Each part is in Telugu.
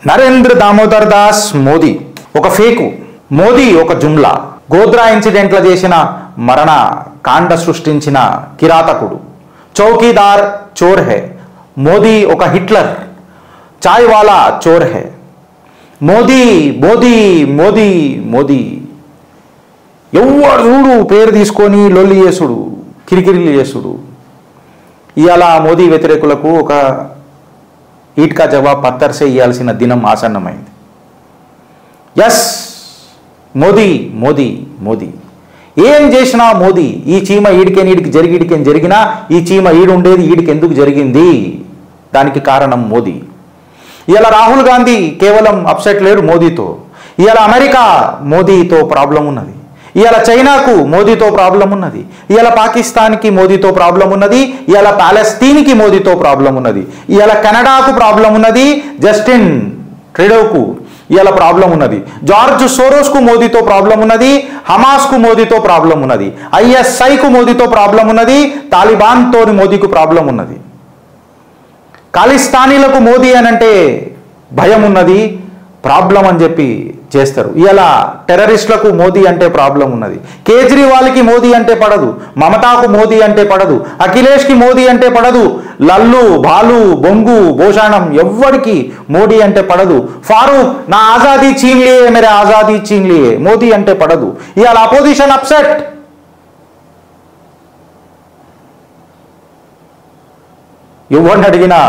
నరేంద్ర దామోదర్ దాస్ మోదీ ఒక ఫేకు, మోదీ ఒక జుమ్లా, గోద్రా ఇన్సిడెంట్లో చేసిన మరణ కాండ సృష్టించిన కిరాతకుడు, చౌకీదార్ చోర్ హే, మోదీ ఒక హిట్లర్, చాయ్ వాలా చోర్ హే, మోదీ మోదీ మోదీ మోదీ. ఎవరు చూడు పేరు తీసుకొని లొల్లి చేసుడు, కిరికిరిలు చేసుడు. ఇవాళ మోదీ వ్యతిరేకులకు ఒక ఈట్కా జవాబ్ పత్తర్సే ఇవ్వాల్సిన దినం ఆసన్నమైంది. ఎస్, మోదీ మోదీ మోదీ ఏం చేసినా మోదీ. ఈ చీమ ఈడికి జరిగినా ఈ చీమ ఈడుండేది ఈడికి ఎందుకు జరిగింది, దానికి కారణం మోదీ. ఇలా రాహుల్ గాంధీ కేవలం అప్సెట్ లేడు మోదీతో. ఇవాళ అమెరికా మోదీతో ప్రాబ్లం ఉన్నది, ఇవాళ చైనాకు మోదీతో ప్రాబ్లం ఉన్నది, ఇవాళ పాకిస్తాన్కి మోదీతో ప్రాబ్లం ఉన్నది, ఇవాళ పాలస్తీన్కి మోదీతో ప్రాబ్లం ఉన్నది, ఇవాళ కెనడాకు ప్రాబ్లం ఉన్నది, జస్టిన్ ట్రూడోకు ఇవాళ ప్రాబ్లం ఉన్నది, జార్జ్ సోరోస్కు మోదీతో ప్రాబ్లం ఉన్నది, హమాస్కు మోదీతో ప్రాబ్లం ఉన్నది, ఐఎస్ఐకు మోదీతో ప్రాబ్లం ఉన్నది, తాలిబాన్తో మోదీకు ప్రాబ్లం ఉన్నది. ఖాలిస్తానీలకు మోదీ అనంటే భయం ఉన్నది, ప్రాబ్లం అని చెప్పి చేస్తారు. ఇలా టెర్రరిస్టులకు మోదీ అంటే ప్రాబ్లం ఉన్నది. కేజ్రీవాల్కి మోదీ అంటే పడదు, మమతాకు మోదీ అంటే పడదు, అఖిలేష్కి మోదీ అంటే పడదు, లల్లు బాలు బొంగు భోషాణం ఎవ్వడికి మోదీ అంటే పడదు. ఫారూక్ నా ఆజాదీ చీన్ లియే, మేరే ఆజాదీ చీన్ లియే, మోదీ అంటే పడదు. ఇవాళ అపోజిషన్ అప్సెట్. ఎవరిని అడిగినా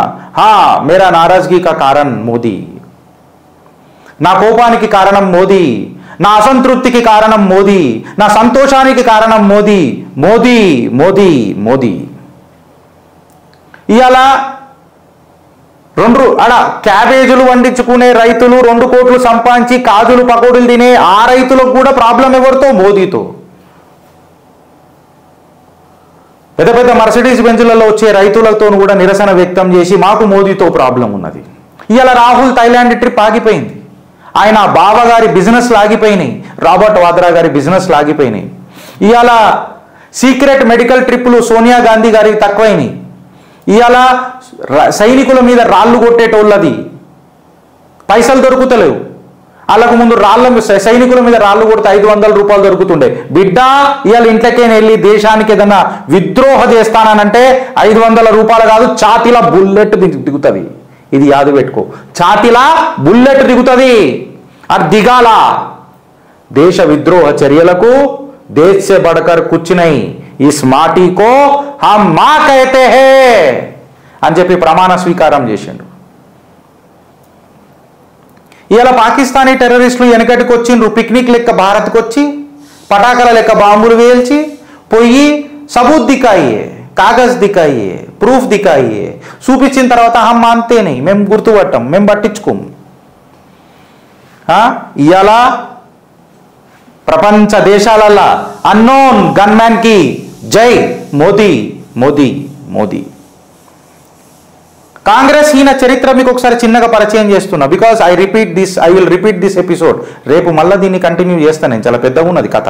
మేరా నారాజ్గీ కా కారణం మోదీ, నా కోపానికి కారణం మోదీ, నా అసంతృప్తికి కారణం మోదీ, నా సంతోషానికి కారణం మోదీ, మోదీ మోదీ మోదీ. ఇవాళ క్యాబేజీలు వండించుకునే రైతులు 2 కోట్లు సంపాదించి కాజులు పకోడీలు తినే ఆ రైతులకు కూడా ప్రాబ్లం ఎవరితో, మోదీతో. పెద్ద పెద్ద మర్సిడీస్ బెంజులలో వచ్చే రైతులతో కూడా నిరసన వ్యక్తం చేసి మాకు మోదీతో ప్రాబ్లం ఉన్నది. ఇవాళ రాహుల్ థైలాండ్ ట్రిప్ ఆగిపోయింది, ఆయన బావగారి బిజినెస్ ఆగిపోయినాయి, రాబర్ట్ వాద్రా గారి బిజినెస్ ఆగిపోయినాయి. ఇవాళ సీక్రెట్ మెడికల్ ట్రిప్పులు సోనియా గాంధీ గారికి తక్కువైనాయి. ఇవాళ సైనికుల మీద రాళ్ళు కొట్టేటోళ్ళది పైసలు దొరుకుతలేవు. వాళ్ళకు ముందు సైనికుల మీద రాళ్ళు కొడితే 500 రూపాయలు దొరుకుతుండే. బిడ్డ ఇవాళ ఇంట్లోకే వెళ్ళి దేశానికి ఏదన్నా విద్రోహ చేస్తానంటే 500 రూపాయలు కాదు, ఛాతీలా బుల్లెట్ దిగుతుంది. ఇది యాదు పెట్టుకో, ఛాతీలా బుల్లెట్ దిగుతుంది. అది దిగాల. దేశ విద్రోహ చర్యలకు దేశ్ సే బడకర్ కుచ్ నహీ, ఇస్ మాటీకో హమ్ మా కహతే హే అని చెప్పి ప్రమాణ స్వీకారం చేసిండు. ఇవాళ పాకిస్తానీ టెర్రరిస్టులు వెనకటికి వచ్చిండ్రు, పిక్నిక్ లెక్క భారత్కి వచ్చి పటాకల లెక్క బాంబులు వేల్చి పోయి సబూత్ దికాయే, కాగజ్ దికాయే, ప్రూఫ్ దికాయే, చూపించిన తర్వాత హమ్ మాన్తేనే, మేము గుర్తుపట్టాం, మేము పట్టించుకోము. ఇవాళ ప్రపంచ దేశాలల్లా అన్నోన్ గన్మ్యాన్ కి జై, మోదీ మోదీ మోదీ. కాంగ్రెస్ ఈయన చరిత్ర మీకు ఒకసారి చిన్నగా పరిచయం చేస్తున్నా, because I will repeat this episode. రేపు మళ్ళీ దీన్ని కంటిన్యూ చేస్తాను నేను, చాలా పెద్దగా ఉన్నది కథ.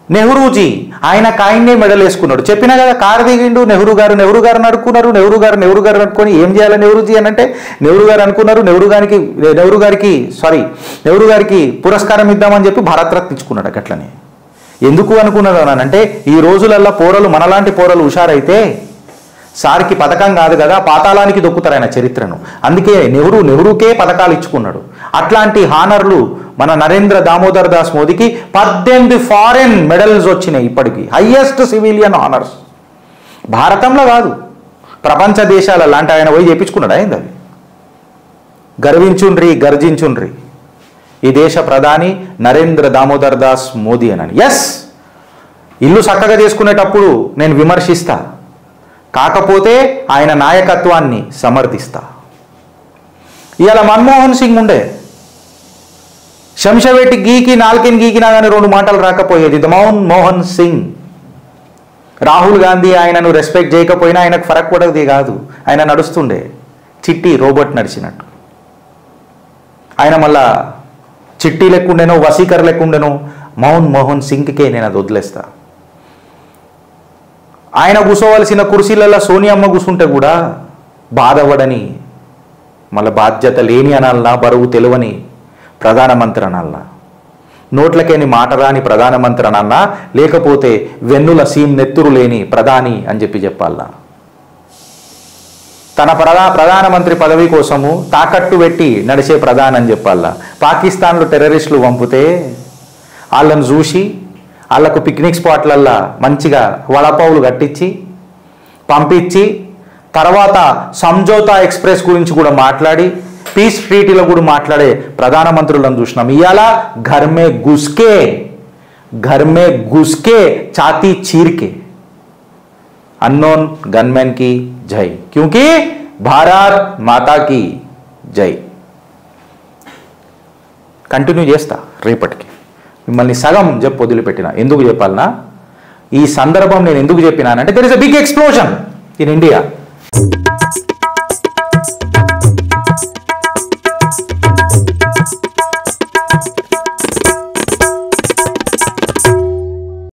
నెహ్రూజీ ఆయన కాయిన్నే మెడల్ వేసుకున్నాడు, చెప్పినా కదా, కారు దిగిండు, నెహ్రూ గారు అనుకున్నారు, నెహ్రూ గారు అనుకొని ఏం చేయాలి నెహ్రూజీ అని అంటే నెహ్రూ గారు అనుకున్నారు, నెహ్రూ గారికి పురస్కారం ఇద్దామని చెప్పి భారతరత్న ఇచ్చుకున్నాడు. అట్లనే ఎందుకు అనుకున్నాడు అని అంటే, ఈ రోజులల్లో పోరలు మనలాంటి పోరలు హుషారైతే సార్కి పథకం కాదు కదా, పాతాళానికి దొక్కుతారు ఆయన చరిత్రను. అందుకే నెహ్రూకే పథకాలు ఇచ్చుకున్నాడు. అట్లాంటి హానర్లు మన నరేంద్ర దామోదర్ దాస్ మోదీకి 18 ఫారెన్ మెడల్స్ వచ్చినాయి ఇప్పటికీ, హైయెస్ట్ సివిలియన్ హానర్స్. భారతంలో కాదు, ప్రపంచ దేశాల లాంటి ఆయన పోయి చేయించుకున్నాడు. అయింది అది. గర్జించుండ్రి ఈ దేశ ప్రధాని నరేంద్ర దామోదర్ దాస్ మోదీ అని. ఎస్, ఇల్లు చక్కగా చేసుకునేటప్పుడు నేను విమర్శిస్తా, కాకపోతే ఆయన నాయకత్వాన్ని సమర్థిస్తా. ఇవాళ మన్మోహన్ సింగ్ ఉండే, శంషవేటి గీకి నాలుకిని గీకినా కానీ 2 మాటలు రాకపోయేది. మన్మోహన్ సింగ్. రాహుల్ గాంధీ ఆయనను రెస్పెక్ట్ చేయకపోయినా ఆయనకు ఫరక్ పడేది కాదు, ఆయన నడుస్తుండే చిట్టి రోబోట్ నడిచినట్టు. ఆయన మళ్ళా చిట్టి లెక్కుండేనో వసీకర్ లెక్కుండేనో, మన్మోహన్ సింగ్కే నేను అది వదిలేస్తా. ఆయన కూర్చోవలసిన కుర్చీలలో సోనియమ్మ కూర్చుంటే కూడా బాధపడని మళ్ళీ బాధ్యత లేని అనాలనా, బరువు తెలివని ప్రధానమంత్రి అనాలనా, నోట్లకేని మాట రాని ప్రధానమంత్రి అనాలనా, లేకపోతే వెన్నుల సీమ్ నెత్తురు లేని ప్రధాని అని చెప్పాలనా? తన ప్రధానమంత్రి పదవి కోసము తాకట్టు పెట్టి నడిచే ప్రధాని అని చెప్పాలా? పాకిస్తాన్లో టెర్రరిస్టులు పంపితే వాళ్ళను చూసి వాళ్ళకు పిక్నిక్ స్పాట్లల్లో మంచిగా వడపావులు కట్టించి పంపించి తర్వాత సంజోతా ఎక్స్ప్రెస్ గురించి కూడా మాట్లాడి పీస్ ట్రీటీలో కూడా మాట్లాడే ప్రధానమంత్రులను చూసినాం. ఇవాళ घर में घुस के छाती चीर के अननोन गनमैन की जय, क्योंकि భారత్ మాతా की జై. కంటిన్యూ చేస్తా రేపటికి. మిమ్మల్ని సగం చెప్పి వదిలిపెట్టిన. ఎందుకు చెప్పాలనా? ఈ సందర్భం నేను ఎందుకు చెప్పినానంటే there is a big explosion in India.